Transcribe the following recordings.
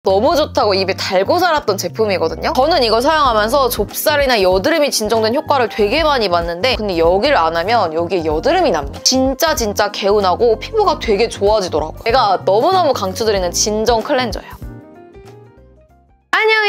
너무 좋다고 입에 달고 살았던 제품이거든요. 저는 이거 사용하면서 좁쌀이나 여드름이 진정된 효과를 되게 많이 봤는데 근데 여기를 안 하면 여기에 여드름이 납니다. 진짜 개운하고 피부가 되게 좋아지더라고요. 제가 너무너무 강추드리는 진정 클렌저예요. 안녕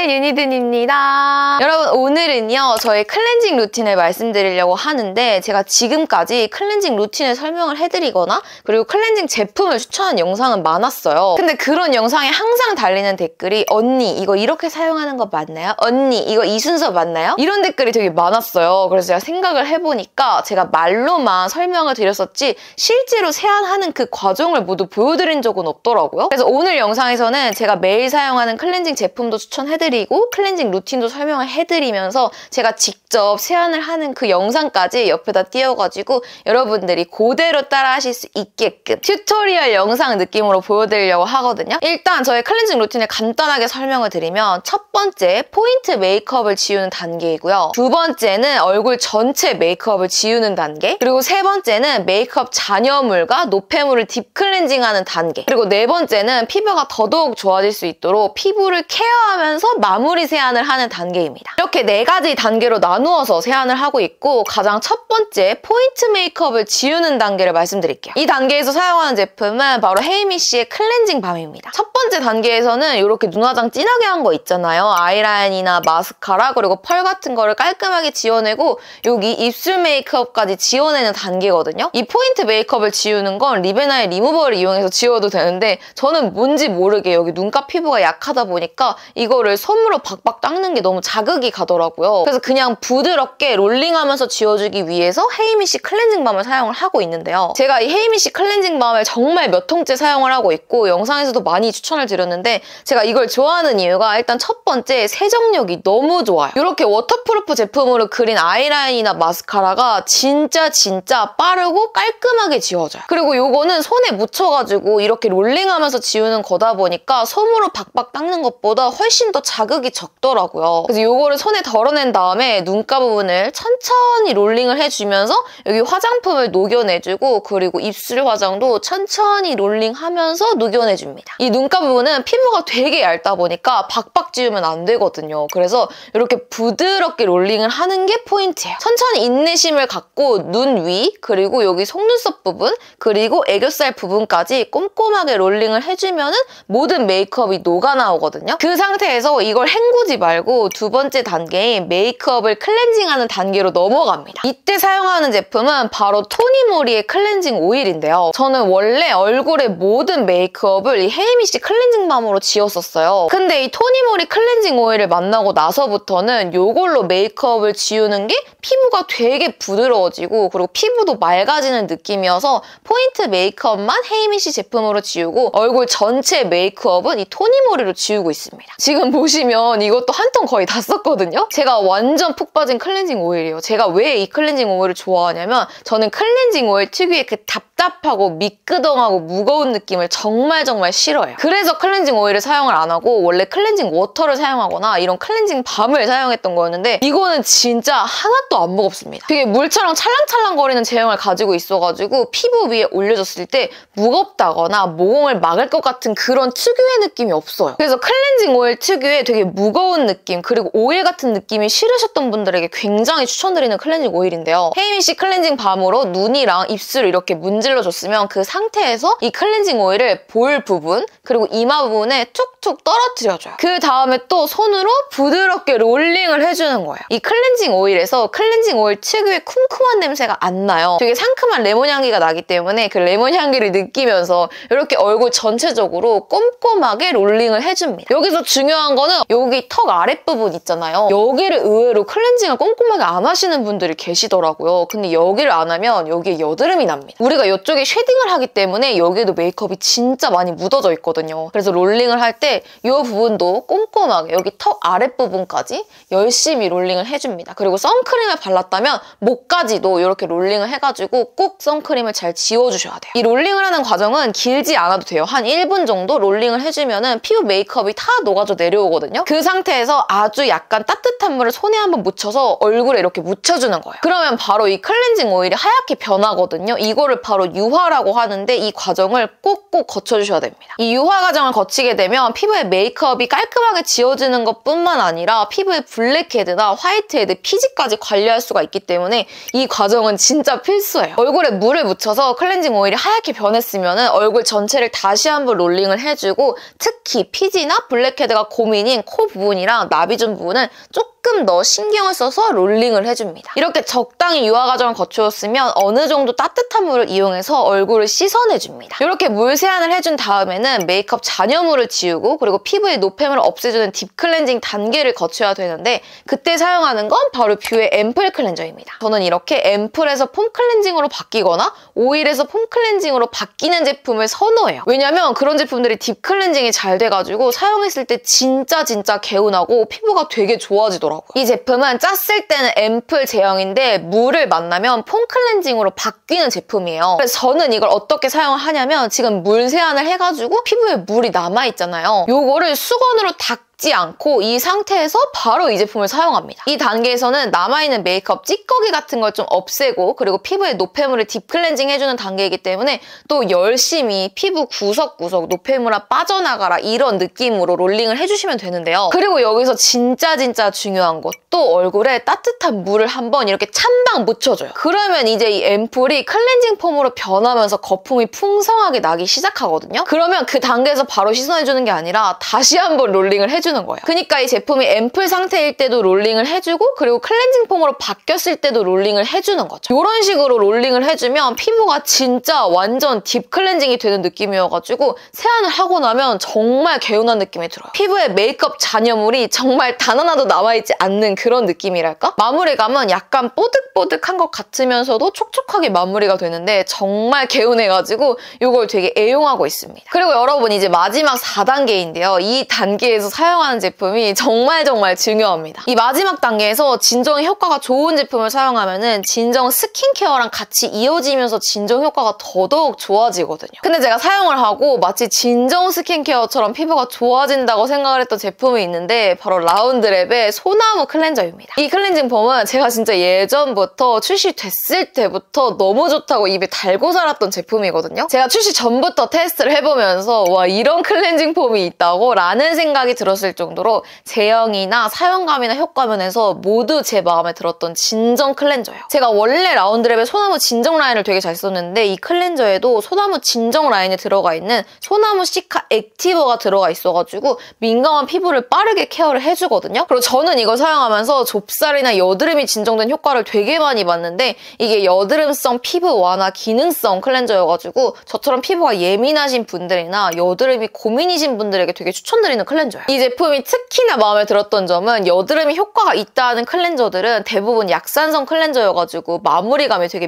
유니든입니다. 여러분 오늘은요 저의 클렌징 루틴을 말씀드리려고 하는데 제가 지금까지 클렌징 루틴을 설명을 해드리거나 그리고 클렌징 제품을 추천한 영상은 많았어요. 근데 그런 영상에 항상 달리는 댓글이 언니 이거 이렇게 사용하는 거 맞나요? 언니 이거 이 순서 맞나요? 이런 댓글이 되게 많았어요. 그래서 제가 생각을 해보니까 제가 말로만 설명을 드렸었지 실제로 세안하는 그 과정을 모두 보여드린 적은 없더라고요. 그래서 오늘 영상에서는 제가 매일 사용하는 클렌징 제품도 추천해드리고 클렌징 루틴도 설명을 해드리면서 제가 직접 세안을 하는 그 영상까지 옆에다 띄워가지고 여러분들이 그대로 따라하실 수 있게끔 튜토리얼 영상 느낌으로 보여드리려고 하거든요. 일단 저의 클렌징 루틴을 간단하게 설명을 드리면 첫 번째 포인트 메이크업을 지우는 단계이고요. 두 번째는 얼굴 전체 메이크업을 지우는 단계, 그리고 세 번째는 메이크업 잔여물과 노폐물을 딥클렌징하는 단계, 그리고 네 번째는 피부가 더더욱 좋아질 수 있도록 피부를 케어하면서 마무리 세안을 하는 단계입니다. 이렇게 네 가지 단계로 나누어서 세안을 하고 있고 가장 첫 번째 포인트 메이크업을 지우는 단계를 말씀드릴게요. 이 단계에서 사용하는 제품은 바로 헤이미쉬의 클렌징 밤입니다. 첫 번째 단계에서는 이렇게 눈화장 진하게 한 거 있잖아요. 아이라인이나 마스카라 그리고 펄 같은 거를 깔끔하게 지워내고 여기 입술 메이크업까지 지워내는 단계거든요. 이 포인트 메이크업을 지우는 건 리베나의 리무버를 이용해서 지워도 되는데 저는 뭔지 모르게 여기 눈가 피부가 약하다 보니까 이거를 솜으로 박박 닦는 게 너무 자극이 가더라고요. 그래서 그냥 부드럽게 롤링하면서 지워주기 위해서 헤이미쉬 클렌징 밤을 사용을 하고 있는데요. 제가 이 헤이미쉬 클렌징 밤을 정말 몇 통째 사용을 하고 있고 영상에서도 많이 추천을 드렸는데 제가 이걸 좋아하는 이유가 일단 첫 번째 세정력이 너무 좋아요. 이렇게 워터프루프 제품으로 그린 아이라인이나 마스카라가 진짜 빠르고 깔끔하게 지워져요. 그리고 이거는 손에 묻혀가지고 이렇게 롤링하면서 지우는 거다 보니까 솜으로 박박 닦는 것보다 훨씬 더 자극이 적더라고요. 그래서 이거를 손에 덜어낸 다음에 눈가 부분을 천천히 롤링을 해주면서 여기 화장품을 녹여내주고 그리고 입술 화장도 천천히 롤링하면서 녹여내줍니다. 이 눈가 부분은 피부가 되게 얇다 보니까 박박 지우면 안 되거든요. 그래서 이렇게 부드럽게 롤링을 하는 게 포인트예요. 천천히 인내심을 갖고 눈 위, 그리고 여기 속눈썹 부분, 그리고 애교살 부분까지 꼼꼼하게 롤링을 해주면 모든 메이크업이 녹아나오거든요. 그 상태에서 이걸 헹구지 말고 두 번째 단계인 메이크업을 클렌징하는 단계로 넘어갑니다. 이때 사용하는 제품은 바로 토니모리의 클렌징 오일인데요. 저는 원래 얼굴의 모든 메이크업을 이 헤이미쉬 클렌징 밤으로 지웠었어요. 근데 이 토니모리 클렌징 오일을 만나고 나서부터는 이걸로 메이크업을 지우는 게 피부가 되게 부드러워지고 그리고 피부도 맑아지는 느낌이어서 포인트 메이크업만 헤이미쉬 제품으로 지우고 얼굴 전체 메이크업은 이 토니모리로 지우고 있습니다. 지금 보시면 이것도 한 통 거의 다 썼거든요? 제가 완전 푹 빠진 클렌징 오일이에요. 제가 왜 이 클렌징 오일을 좋아하냐면 저는 클렌징 오일 특유의 그 답답하고 미끄덩하고 무거운 느낌을 정말 싫어해요. 그래서 클렌징 오일을 사용을 안 하고 원래 클렌징 워터를 사용하거나 이런 클렌징 밤을 사용했던 거였는데 이거는 진짜 하나도 안 무겁습니다. 되게 물처럼 찰랑찰랑거리는 제형을 가지고 있어가지고 피부 위에 올려줬을 때 무겁다거나 모공을 막을 것 같은 그런 특유의 느낌이 없어요. 그래서 클렌징 오일 특유의 되게 무거운 느낌 그리고 오일 같은 느낌이 싫으셨던 분들에게 굉장히 추천드리는 클렌징 오일인데요. 헤이미쉬 클렌징 밤으로 눈이랑 입술을 이렇게 문질러줬으면 그 상태에서 이 클렌징 오일을 볼 부분 그리고 이마 부분에 툭툭 떨어뜨려줘요. 그 다음에 또 손으로 부드럽게 롤링을 해주는 거예요. 이 클렌징 오일에서 클렌징 오일 특유의 쿰쿰한 냄새가 안 나요. 되게 상큼한 레몬 향기가 나기 때문에 그 레몬 향기를 느끼면서 이렇게 얼굴 전체적으로 꼼꼼하게 롤링을 해줍니다. 여기서 중요한 거는 여기 턱 아랫부분 있잖아요. 여기를 의외로 클렌징을 꼼꼼하게 안 하시는 분들이 계시더라고요. 근데 여기를 안 하면 여기에 여드름이 납니다. 우리가 이쪽에 쉐딩을 하기 때문에 여기에도 메이크업이 진짜 많이 묻어져 있거든요. 그래서 롤링을 할 때 이 부분도 꼼꼼하게 여기 턱 아랫부분까지 열심히 롤링을 해줍니다. 그리고 선크림을 발랐다면 목까지도 이렇게 롤링을 해가지고 꼭 선크림을 잘 지워주셔야 돼요. 이 롤링을 하는 과정은 길지 않아도 돼요. 한 1분 정도 롤링을 해주면 피부 메이크업이 다 녹아져 내려오거든요. 그 상태에서 아주 약간 따뜻한 물을 손에 한번 묻혀서 얼굴에 이렇게 묻혀주는 거예요. 그러면 바로 이 클렌징 오일이 하얗게 변하거든요. 이거를 바로 유화라고 하는데 이 과정을 꼭꼭 거쳐주셔야 됩니다. 이 유화 과정을 거치게 되면 피부의 메이크업이 깔끔하게 지워지는 것뿐만 아니라 피부의 블랙헤드나 화이트헤드, 피지까지 관리할 수가 있기 때문에 이 과정은 진짜 필수예요. 얼굴에 물을 묻혀서 클렌징 오일이 하얗게 변했으면 얼굴 전체를 다시 한번 롤링을 해주고 특히 피지나 블랙헤드가 고민인 코 부분이랑 나비존 부분을 조금 더 신경을 써서 롤링을 해줍니다. 이렇게 적당히 유화 과정을 거쳐줬으면 어느 정도 따뜻한 물을 이용해서 얼굴을 씻어내줍니다. 이렇게 물 세안을 해준 다음에는 메이크업 잔여물을 지우고 그리고 피부의 노폐물을 없애주는 딥 클렌징 단계를 거쳐야 되는데 그때 사용하는 건 바로 뷰의 앰플 클렌저입니다. 저는 이렇게 앰플에서 폼 클렌징으로 바뀌거나 오일에서 폼 클렌징으로 바뀌는 제품을 선호해요. 왜냐면 그런 제품들이 딥 클렌징이 잘 돼가지고 사용했을 때 진짜 개운하고 피부가 되게 좋아지더라고요. 이 제품은 짰을 때는 앰플 제형인데 물을 만나면 폼 클렌징으로 바뀌는 제품이에요. 그래서 저는 이걸 어떻게 사용을 하냐면 지금 물 세안을 해가지고 피부에 물이 남아있잖아요. 요거를 수건으로 닦지 않고 이 상태에서 바로 이 제품을 사용합니다. 이 단계에서는 남아있는 메이크업 찌꺼기 같은 걸 좀 없애고 그리고 피부의 노폐물을 딥 클렌징 해주는 단계이기 때문에 또 열심히 피부 구석구석 노폐물아 빠져나가라 이런 느낌으로 롤링을 해주시면 되는데요. 그리고 여기서 진짜 중요한 것, 또 얼굴에 따뜻한 물을 한번 이렇게 찬방 묻혀줘요. 그러면 이제 이 앰플이 클렌징 폼으로 변하면서 거품이 풍성하게 나기 시작하거든요. 그러면 그 단계에서 바로 씻어내주는 게 아니라 다시 한번 롤링을 해주는 거예요. 그러니까 이 제품이 앰플 상태일 때도 롤링을 해주고 그리고 클렌징 폼으로 바뀌었을 때도 롤링을 해주는 거죠. 이런 식으로 롤링을 해주면 피부가 진짜 완전 딥 클렌징이 되는 느낌이어가지고 세안을 하고 나면 정말 개운한 느낌이 들어요. 피부에 메이크업 잔여물이 정말 단 하나도 남아있지 않는 그런 느낌이랄까? 마무리감은 약간 뽀득뽀득한 것 같으면서도 촉촉하게 마무리가 되는데 정말 개운해가지고 이걸 되게 애용하고 있습니다. 그리고 여러분 이제 마지막 4단계인데요. 이 단계에서 사용하는 제품이 정말 중요합니다. 이 마지막 단계에서 진정에 효과가 좋은 제품을 사용하면은 진정 스킨케어랑 같이 이어지면서 진정 효과가 더더욱 좋아지거든요. 근데 제가 사용을 하고 마치 진정 스킨케어처럼 피부가 좋아진다고 생각을 했던 제품이 있는데 바로 라운드랩의 소나무 클렌저입니다. 이 클렌징 폼은 제가 진짜 예전부터 출시됐을 때부터 너무 좋다고 입에 달고 살았던 제품이거든요. 제가 출시 전부터 테스트를 해보면서 와 이런 클렌징 폼이 있다고 라는 생각이 들었을 정도로 제형이나 사용감이나 효과면에서 모두 제 마음에 들었던 진정 클렌저예요. 제가 원래 라운드랩의 소나무 진정 라인을 되게 잘 썼는데 이 클렌저에도 소나무 진정 라인에 들어가 있는 소나무 시카 액티버가 들어가 있어가지고 민감한 피부를 빠르게 케어를 해주거든요. 그리고 저는 이걸 사용하면서 좁쌀이나 여드름이 진정된 효과를 되게 많이 봤는데 이게 여드름성 피부 완화 기능성 클렌저여가지고 저처럼 피부가 예민하신 분들이나 여드름이 고민이신 분들에게 되게 추천드리는 클렌저예요. 이 제품이 특히나 마음에 들었던 점은 여드름이 효과가 있다는 클렌저들은 대부분 약산성 클렌저여가지고 마무리감이 되게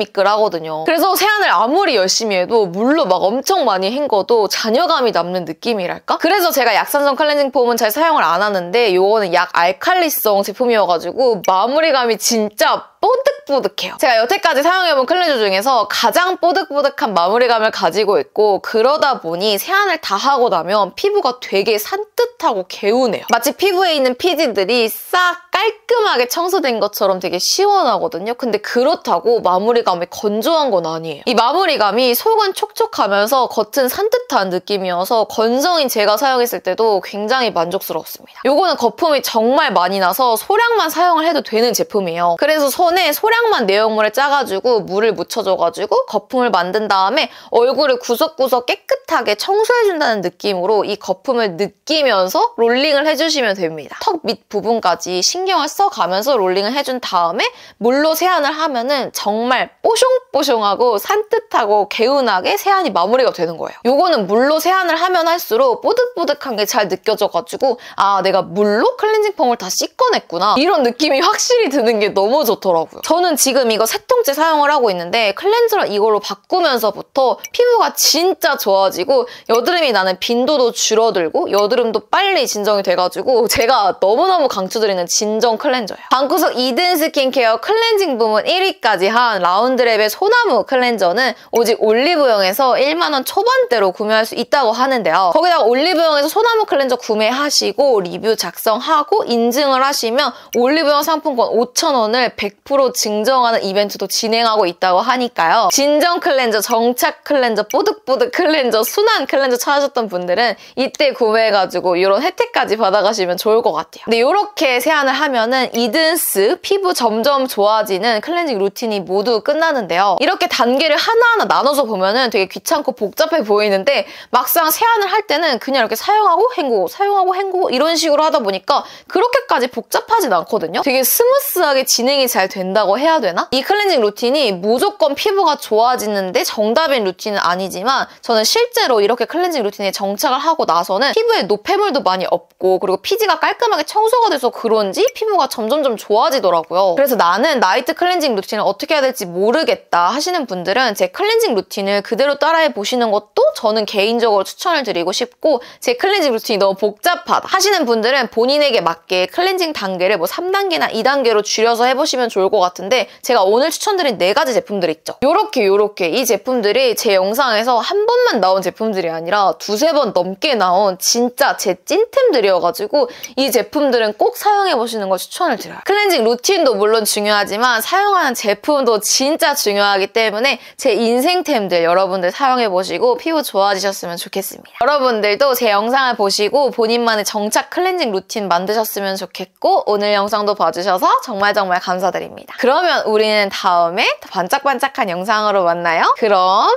미끌미끌하거든요. 그래서 세안을 아무리 열심히 해도 물로 막 엄청 많이 헹궈도 잔여감이 남는 느낌이랄까? 그래서 제가 약산성 클렌징 폼은 잘 사용을 안 하는데 이거는 약 알칼리성 제품이어가지고 마무리감이 진짜 뽀득뽀득해요. 제가 여태까지 사용해본 클렌저 중에서 가장 뽀득뽀득한 마무리감을 가지고 있고 그러다 보니 세안을 다 하고 나면 피부가 되게 산뜻하고 개운해요. 마치 피부에 있는 피지들이 싹 깔끔하게 청소된 것처럼 되게 시원하거든요. 근데 그렇다고 마무리감이 건조한 건 아니에요. 이 마무리감이 속은 촉촉하면서 겉은 산뜻한 느낌이어서 건성인 제가 사용했을 때도 굉장히 만족스러웠습니다. 요거는 거품이 정말 많이 나서 소량만 사용을 해도 되는 제품이에요. 그래서 손에 소량만 내용물을 짜가지고 물을 묻혀줘가지고 거품을 만든 다음에 얼굴을 구석구석 깨끗하게 청소해준다는 느낌으로 이 거품을 느끼면서 롤링을 해주시면 됩니다. 턱 밑 부분까지 신경을 써가면서 롤링을 해준 다음에 물로 세안을 하면은 정말 뽀숑뽀숑하고 산뜻하고 개운하게 세안이 마무리가 되는 거예요. 요거는 물로 세안을 하면 할수록 뽀득뽀득한 게 잘 느껴져가지고 아 내가 물로 클렌징 폼을 다 씻어냈구나 이런 느낌이 확실히 드는 게 너무 좋더라고요. 저는 지금 이거 3통째 사용을 하고 있는데 클렌저를 이걸로 바꾸면서부터 피부가 진짜 좋아지고 여드름이 나는 빈도도 줄어들고 여드름도 빨리 진정이 돼가지고 제가 너무너무 강추드리는 진정 클렌저예요. 방구석 2등 스킨케어 클렌징 부문 1위까지 한 라운드랩의 소나무 클렌저는 오직 올리브영에서 1만 원 초반대로 구매할 수 있다고 하는데요. 거기다가 올리브영에서 소나무 클렌저 구매하시고 리뷰 작성하고 인증을 하시면 올리브영 상품권 5,000원을 앞으로 증정하는 이벤트도 진행하고 있다고 하니까요. 진정 클렌저, 정착 클렌저, 뽀득뽀득 클렌저, 순한 클렌저 찾으셨던 분들은 이때 구매해가지고 이런 혜택까지 받아가시면 좋을 것 같아요. 근데 이렇게 세안을 하면은 이든스, 피부 점점 좋아지는 클렌징 루틴이 모두 끝나는데요. 이렇게 단계를 하나하나 나눠서 보면은 되게 귀찮고 복잡해 보이는데 막상 세안을 할 때는 그냥 이렇게 사용하고 헹구고 사용하고 헹구고 이런 식으로 하다 보니까 그렇게까지 복잡하진 않거든요. 되게 스무스하게 진행이 잘 된다고 해야 되나? 이 클렌징 루틴이 무조건 피부가 좋아지는데 정답인 루틴은 아니지만 저는 실제로 이렇게 클렌징 루틴에 정착을 하고 나서는 피부에 노폐물도 많이 없고 그리고 피지가 깔끔하게 청소가 돼서 그런지 피부가 점점점 좋아지더라고요. 그래서 나는 나이트 클렌징 루틴을 어떻게 해야 될지 모르겠다 하시는 분들은 제 클렌징 루틴을 그대로 따라해 보시는 것도 저는 개인적으로 추천을 드리고 싶고, 제 클렌징 루틴이 너무 복잡하다 하시는 분들은 본인에게 맞게 클렌징 단계를 뭐 3단계나 2단계로 줄여서 해보시면 좋을 것 같은데, 제가 오늘 추천드린 4가지 제품들 있죠. 요렇게 이 제품들이 제 영상에서 한 번만 나온 제품들이 아니라 2-3번 넘게 나온 진짜 제 찐템들이어가지고 이 제품들은 꼭 사용해보시는 걸 추천을 드려요. 클렌징 루틴도 물론 중요하지만 사용하는 제품도 진짜 중요하기 때문에 제 인생템들 여러분들 사용해보시고 피부 좋아지셨으면 좋겠습니다. 여러분들도 제 영상을 보시고 본인만의 정착 클렌징 루틴 만드셨으면 좋겠고, 오늘 영상도 봐주셔서 정말 감사드립니다. 그러면 우리는 다음에 더 반짝반짝한 영상으로 만나요. 그럼